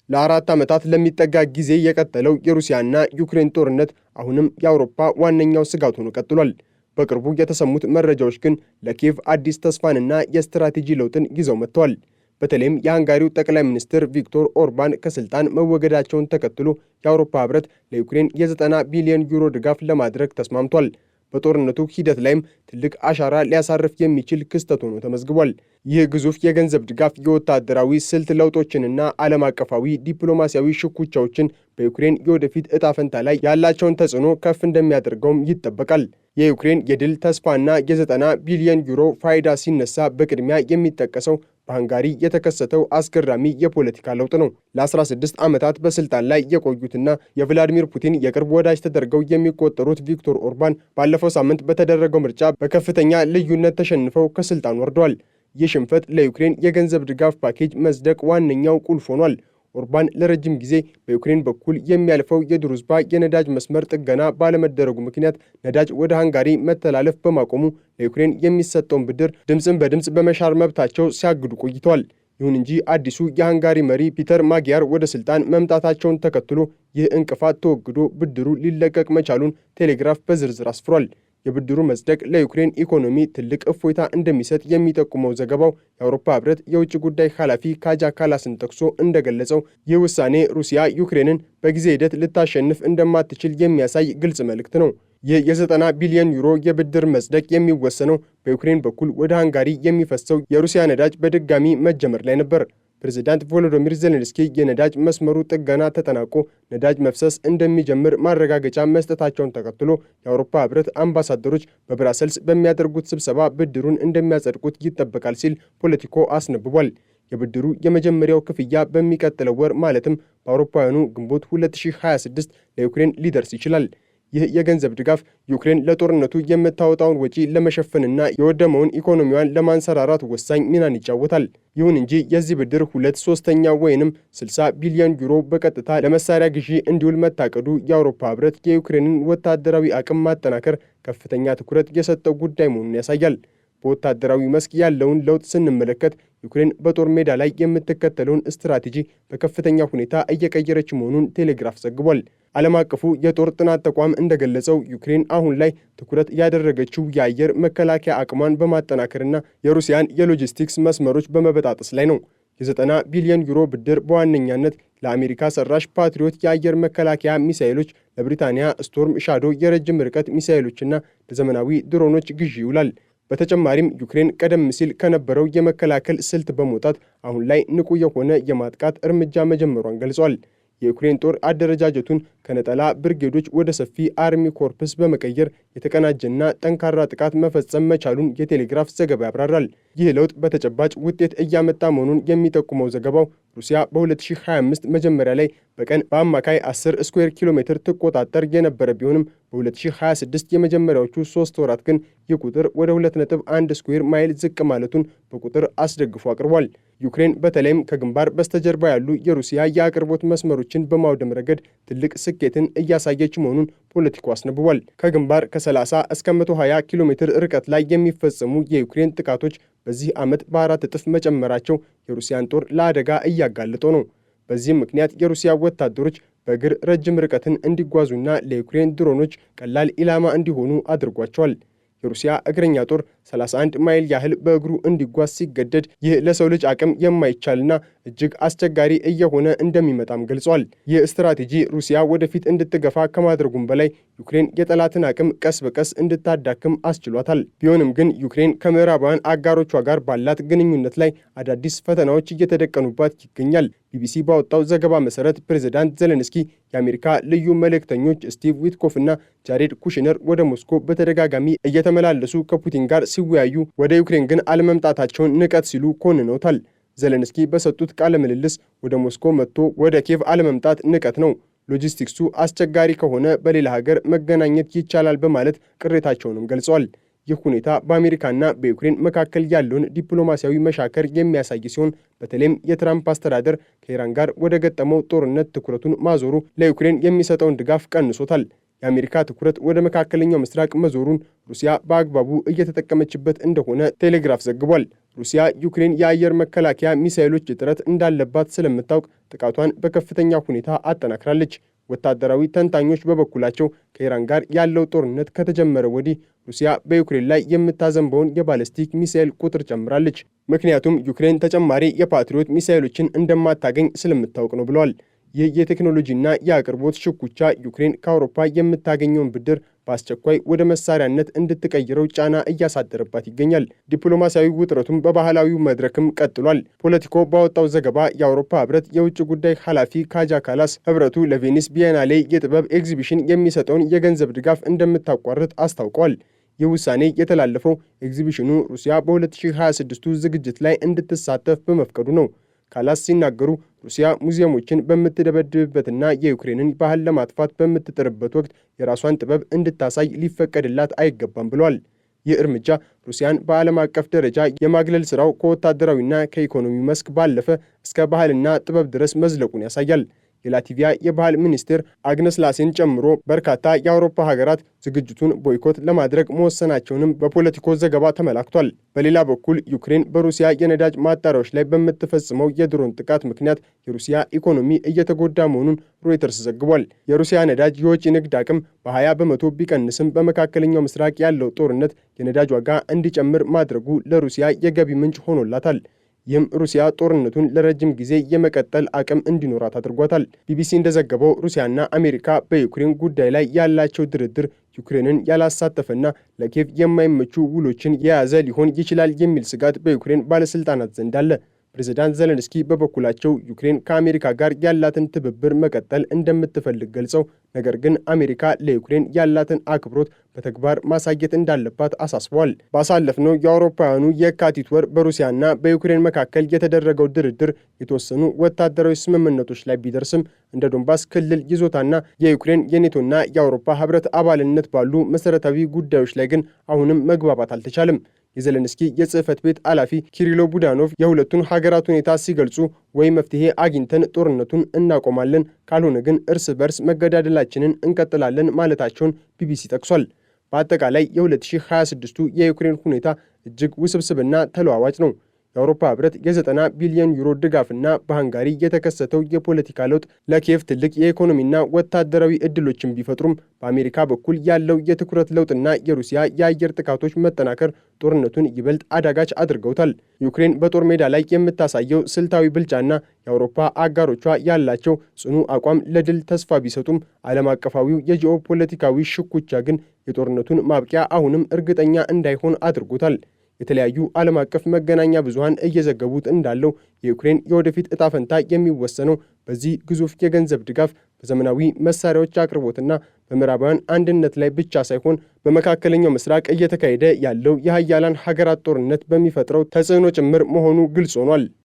ለአራት ዓመታት ለሚጠጋ ጊዜ የቀጠለው የሩሲያና ዩክሬን ጦርነት አሁንም የአውሮፓ ዋነኛው ስጋት ሆኖ ቀጥሏል። በቅርቡ የተሰሙት መረጃዎች ግን ለኪየቭ አዲስ ተስፋንና የስትራቴጂ ለውጥን ይዘው መጥተዋል። በተለይም የሃንጋሪው ጠቅላይ ሚኒስትር ቪክቶር ኦርባን ከስልጣን መወገዳቸውን ተከትሎ የአውሮፓ ህብረት ለዩክሬን የ90 ቢሊዮን ዩሮ ድጋፍ ለማድረግ ተስማምቷል። በጦርነቱ ሂደት ላይም ትልቅ አሻራ ሊያሳርፍ የሚችል ክስተት ሆኖ ተመዝግቧል። ይህ ግዙፍ የገንዘብ ድጋፍ የወታደራዊ ስልት ለውጦችንና ዓለም አቀፋዊ ዲፕሎማሲያዊ ሽኩቻዎችን በዩክሬን የወደፊት ዕጣ ፈንታ ላይ ያላቸውን ተጽዕኖ ከፍ እንደሚያደርገውም ይጠበቃል። የዩክሬን የድል ተስፋና የ90 ቢሊዮን ዩሮ ፋይዳ ሲነሳ በቅድሚያ የሚጠቀሰው በሃንጋሪ የተከሰተው አስገራሚ የፖለቲካ ለውጥ ነው። ለ16 ዓመታት በስልጣን ላይ የቆዩትና የቭላዲሚር ፑቲን የቅርብ ወዳጅ ተደርገው የሚቆጠሩት ቪክቶር ኦርባን ባለፈው ሳምንት በተደረገው ምርጫ በከፍተኛ ልዩነት ተሸንፈው ከስልጣን ወርደዋል። ይህ ሽንፈት ለዩክሬን የገንዘብ ድጋፍ ፓኬጅ መጽደቅ ዋነኛው ቁልፍ ሆኗል። ኦርባን ለረጅም ጊዜ በዩክሬን በኩል የሚያልፈው የድሩዝባ የነዳጅ መስመር ጥገና ባለመደረጉ ምክንያት ነዳጅ ወደ ሃንጋሪ መተላለፍ በማቆሙ ለዩክሬን የሚሰጠውን ብድር ድምፅን በድምፅ በመሻር መብታቸው ሲያግዱ ቆይተዋል። ይሁን እንጂ አዲሱ የሃንጋሪ መሪ ፒተር ማጊያር ወደ ስልጣን መምጣታቸውን ተከትሎ ይህ እንቅፋት ተወግዶ ብድሩ ሊለቀቅ መቻሉን ቴሌግራፍ በዝርዝር አስፍሯል። የብድሩ መጽደቅ ለዩክሬን ኢኮኖሚ ትልቅ እፎይታ እንደሚሰጥ የሚጠቁመው ዘገባው የአውሮፓ ህብረት የውጭ ጉዳይ ኃላፊ ካጃ ካላስን ጠቅሶ እንደገለጸው ይህ ውሳኔ ሩሲያ ዩክሬንን በጊዜ ሂደት ልታሸንፍ እንደማትችል የሚያሳይ ግልጽ መልእክት ነው። ይህ የ90 ቢሊዮን ዩሮ የብድር መጽደቅ የሚወሰነው በዩክሬን በኩል ወደ ሃንጋሪ የሚፈሰው የሩሲያ ነዳጅ በድጋሚ መጀመር ላይ ነበር። ፕሬዚዳንት ቮሎዶሚር ዜሌንስኪ የነዳጅ መስመሩ ጥገና ተጠናቆ ነዳጅ መፍሰስ እንደሚጀምር ማረጋገጫ መስጠታቸውን ተከትሎ የአውሮፓ ህብረት አምባሳደሮች በብራሰልስ በሚያደርጉት ስብሰባ ብድሩን እንደሚያጸድቁት ይጠበቃል ሲል ፖለቲኮ አስነብቧል። የብድሩ የመጀመሪያው ክፍያ በሚቀጥለው ወር ማለትም በአውሮፓውያኑ ግንቦት 2026 ለዩክሬን ሊደርስ ይችላል። ይህ የገንዘብ ድጋፍ ዩክሬን ለጦርነቱ የምታወጣውን ወጪ ለመሸፈንና የወደመውን ኢኮኖሚዋን ለማንሰራራት ወሳኝ ሚናን ይጫወታል። ይሁን እንጂ የዚህ ብድር 2/3 ወይንም 60 ቢሊዮን ዩሮ በቀጥታ ለመሳሪያ ግዢ እንዲውል መታቀዱ የአውሮፓ ህብረት የዩክሬንን ወታደራዊ አቅም ማጠናከር ከፍተኛ ትኩረት የሰጠው ጉዳይ መሆኑን ያሳያል። በወታደራዊ መስክ ያለውን ለውጥ ስንመለከት ዩክሬን በጦር ሜዳ ላይ የምትከተለውን ስትራቴጂ በከፍተኛ ሁኔታ እየቀየረች መሆኑን ቴሌግራፍ ዘግቧል። ዓለም አቀፉ የጦር ጥናት ተቋም እንደገለጸው ዩክሬን አሁን ላይ ትኩረት ያደረገችው የአየር መከላከያ አቅሟን በማጠናከርና የሩሲያን የሎጂስቲክስ መስመሮች በመበጣጠስ ላይ ነው። የ90 ቢሊዮን ዩሮ ብድር በዋነኛነት ለአሜሪካ ሰራሽ ፓትሪዮት የአየር መከላከያ ሚሳኤሎች፣ ለብሪታንያ ስቶርም ሻዶ የረጅም ርቀት ሚሳኤሎችና ለዘመናዊ ድሮኖች ግዢ ይውላል። በተጨማሪም ዩክሬን ቀደም ሲል ከነበረው የመከላከል ስልት በመውጣት አሁን ላይ ንቁ የሆነ የማጥቃት እርምጃ መጀመሯን ገልጿል። የዩክሬን ጦር አደረጃጀቱን ከነጠላ ብርጌዶች ወደ ሰፊ አርሚ ኮርፕስ በመቀየር የተቀናጀና ጠንካራ ጥቃት መፈጸም መቻሉን የቴሌግራፍ ዘገባ ያብራራል። ይህ ለውጥ በተጨባጭ ውጤት እያመጣ መሆኑን የሚጠቁመው ዘገባው ሩሲያ በ2025 መጀመሪያ ላይ በቀን በአማካይ 10 ስኩዌር ኪሎ ሜትር ትቆጣጠር የነበረ ቢሆንም በ2026 የመጀመሪያዎቹ 3 ወራት ግን ይህ ቁጥር ወደ 2.1 ስኩዌር ማይል ዝቅ ማለቱን በቁጥር አስደግፎ አቅርቧል። ዩክሬን በተለይም ከግንባር በስተጀርባ ያሉ የሩሲያ የአቅርቦት መስመሮችን በማውደም ረገድ ትልቅ ስኬትን እያሳየች መሆኑን ፖለቲኮ አስነብቧል። ከግንባር ከ30 እስከ 120 ኪሎ ሜትር ርቀት ላይ የሚፈጸሙ የዩክሬን ጥቃቶች በዚህ ዓመት በ4 እጥፍ መጨመራቸው የሩሲያን ጦር ለአደጋ እያጋለጠው ነው። በዚህም ምክንያት የሩሲያ ወታደሮች በእግር ረጅም ርቀትን እንዲጓዙና ለዩክሬን ድሮኖች ቀላል ኢላማ እንዲሆኑ አድርጓቸዋል። የሩሲያ እግረኛ ጦር 31 ማይል ያህል በእግሩ እንዲጓዝ ሲገደድ ይህ ለሰው ልጅ አቅም የማይቻልና እጅግ አስቸጋሪ እየሆነ እንደሚመጣም ገልጿል። ይህ ስትራቴጂ ሩሲያ ወደፊት እንድትገፋ ከማድረጉም በላይ ዩክሬን የጠላትን አቅም ቀስ በቀስ እንድታዳክም አስችሏታል። ቢሆንም ግን ዩክሬን ከምዕራባውያን አጋሮቿ ጋር ባላት ግንኙነት ላይ አዳዲስ ፈተናዎች እየተደቀኑባት ይገኛል። ቢቢሲ ባወጣው ዘገባ መሰረት ፕሬዝዳንት ዜሌንስኪ የአሜሪካ ልዩ መልእክተኞች ስቲቭ ዊትኮፍና ጃሬድ ኩሽነር ወደ ሞስኮ በተደጋጋሚ እየተመላለሱ ከፑቲን ጋር ሲወያዩ ወደ ዩክሬን ግን አለመምጣታቸውን ንቀት ሲሉ ኮንነውታል። ዜሌንስኪ በሰጡት ቃለ ምልልስ ወደ ሞስኮ መጥቶ ወደ ኪየቭ አለመምጣት ንቀት ነው፣ ሎጂስቲክሱ አስቸጋሪ ከሆነ በሌላ ሀገር መገናኘት ይቻላል በማለት ቅሬታቸውንም ገልጸዋል። ይህ ሁኔታ በአሜሪካና በዩክሬን መካከል ያለውን ዲፕሎማሲያዊ መሻከር የሚያሳይ ሲሆን በተለይም የትራምፕ አስተዳደር ከኢራን ጋር ወደ ገጠመው ጦርነት ትኩረቱን ማዞሩ ለዩክሬን የሚሰጠውን ድጋፍ ቀንሶታል። የአሜሪካ ትኩረት ወደ መካከለኛው ምስራቅ መዞሩን ሩሲያ በአግባቡ እየተጠቀመችበት እንደሆነ ቴሌግራፍ ዘግቧል። ሩሲያ ዩክሬን የአየር መከላከያ ሚሳኤሎች እጥረት እንዳለባት ስለምታውቅ ጥቃቷን በከፍተኛ ሁኔታ አጠናክራለች። ወታደራዊ ተንታኞች በበኩላቸው ከኢራን ጋር ያለው ጦርነት ከተጀመረ ወዲህ ሩሲያ በዩክሬን ላይ የምታዘንበውን የባለስቲክ ሚሳኤል ቁጥር ጨምራለች። ምክንያቱም ዩክሬን ተጨማሪ የፓትሪዮት ሚሳኤሎችን እንደማታገኝ ስለምታውቅ ነው ብለዋል። ይህ የቴክኖሎጂና የአቅርቦት ሽኩቻ ዩክሬን ከአውሮፓ የምታገኘውን ብድር በአስቸኳይ ወደ መሳሪያነት እንድትቀይረው ጫና እያሳደረባት ይገኛል። ዲፕሎማሲያዊ ውጥረቱም በባህላዊው መድረክም ቀጥሏል። ፖለቲኮ ባወጣው ዘገባ የአውሮፓ ህብረት የውጭ ጉዳይ ኃላፊ ካጃ ካላስ ህብረቱ ለቬኒስ ቢየናሌ የጥበብ ኤግዚቢሽን የሚሰጠውን የገንዘብ ድጋፍ እንደምታቋርጥ አስታውቀዋል። ይህ ውሳኔ የተላለፈው ኤግዚቢሽኑ ሩሲያ በ2026ቱ ዝግጅት ላይ እንድትሳተፍ በመፍቀዱ ነው። ካላስ ሲናገሩ ሩሲያ ሙዚየሞችን በምትደበድብበትና የዩክሬንን ባህል ለማጥፋት በምትጥርበት ወቅት የራሷን ጥበብ እንድታሳይ ሊፈቀድላት አይገባም ብለዋል። ይህ እርምጃ ሩሲያን በዓለም አቀፍ ደረጃ የማግለል ስራው ከወታደራዊና ከኢኮኖሚ መስክ ባለፈ እስከ ባህልና ጥበብ ድረስ መዝለቁን ያሳያል። የላቲቪያ የባህል ሚኒስቴር አግነስ ላሴን ጨምሮ በርካታ የአውሮፓ ሀገራት ዝግጅቱን ቦይኮት ለማድረግ መወሰናቸውንም በፖለቲኮ ዘገባ ተመላክቷል። በሌላ በኩል ዩክሬን በሩሲያ የነዳጅ ማጣሪያዎች ላይ በምትፈጽመው የድሮን ጥቃት ምክንያት የሩሲያ ኢኮኖሚ እየተጎዳ መሆኑን ሮይተርስ ዘግቧል። የሩሲያ ነዳጅ የወጪ ንግድ አቅም በ20 በመቶ ቢቀንስም በመካከለኛው ምስራቅ ያለው ጦርነት የነዳጅ ዋጋ እንዲጨምር ማድረጉ ለሩሲያ የገቢ ምንጭ ሆኖላታል። ይህም ሩሲያ ጦርነቱን ለረጅም ጊዜ የመቀጠል አቅም እንዲኖራት አድርጓታል። ቢቢሲ እንደዘገበው ሩሲያና አሜሪካ በዩክሬን ጉዳይ ላይ ያላቸው ድርድር ዩክሬንን ያላሳተፈና ለኪየቭ የማይመቹ ውሎችን የያዘ ሊሆን ይችላል የሚል ስጋት በዩክሬን ባለስልጣናት ዘንድ አለ። ፕሬዝዳንት ዘለንስኪ በበኩላቸው ዩክሬን ከአሜሪካ ጋር ያላትን ትብብር መቀጠል እንደምትፈልግ ገልጸው ነገር ግን አሜሪካ ለዩክሬን ያላትን አክብሮት በተግባር ማሳየት እንዳለባት አሳስበዋል። ባሳለፍነው የአውሮፓውያኑ የካቲት ወር በሩሲያና በዩክሬን መካከል የተደረገው ድርድር የተወሰኑ ወታደራዊ ስምምነቶች ላይ ቢደርስም እንደ ዶንባስ ክልል ይዞታና የዩክሬን የኔቶና የአውሮፓ ህብረት አባልነት ባሉ መሰረታዊ ጉዳዮች ላይ ግን አሁንም መግባባት አልተቻለም። የዘለንስኪ የጽህፈት ቤት ኃላፊ ኪሪሎ ቡዳኖቭ የሁለቱን ሀገራት ሁኔታ ሲገልጹ ወይ መፍትሄ አግኝተን ጦርነቱን እናቆማለን፣ ካልሆነ ግን እርስ በርስ መገዳደላችንን እንቀጥላለን ማለታቸውን ቢቢሲ ጠቅሷል። በአጠቃላይ የ2026ቱ የዩክሬን ሁኔታ እጅግ ውስብስብና ተለዋዋጭ ነው። የአውሮፓ ህብረት የ90 ቢሊዮን ዩሮ ድጋፍና በሃንጋሪ የተከሰተው የፖለቲካ ለውጥ ለኪየቭ ትልቅ የኢኮኖሚና ወታደራዊ ዕድሎችን ቢፈጥሩም በአሜሪካ በኩል ያለው የትኩረት ለውጥና የሩሲያ የአየር ጥቃቶች መጠናከር ጦርነቱን ይበልጥ አዳጋች አድርገውታል። ዩክሬን በጦር ሜዳ ላይ የምታሳየው ስልታዊ ብልጫና የአውሮፓ አጋሮቿ ያላቸው ጽኑ አቋም ለድል ተስፋ ቢሰጡም ዓለም አቀፋዊው የጂኦ ፖለቲካዊ ሽኩቻ ግን የጦርነቱን ማብቂያ አሁንም እርግጠኛ እንዳይሆን አድርጎታል። የተለያዩ ዓለም አቀፍ መገናኛ ብዙሃን እየዘገቡት እንዳለው የዩክሬን የወደፊት ዕጣ ፈንታ የሚወሰነው በዚህ ግዙፍ የገንዘብ ድጋፍ በዘመናዊ መሳሪያዎች አቅርቦትና በምዕራባውያን አንድነት ላይ ብቻ ሳይሆን በመካከለኛው ምስራቅ እየተካሄደ ያለው የሀያላን ሀገራት ጦርነት በሚፈጥረው ተጽዕኖ ጭምር መሆኑ ግልጽ ሆኗል።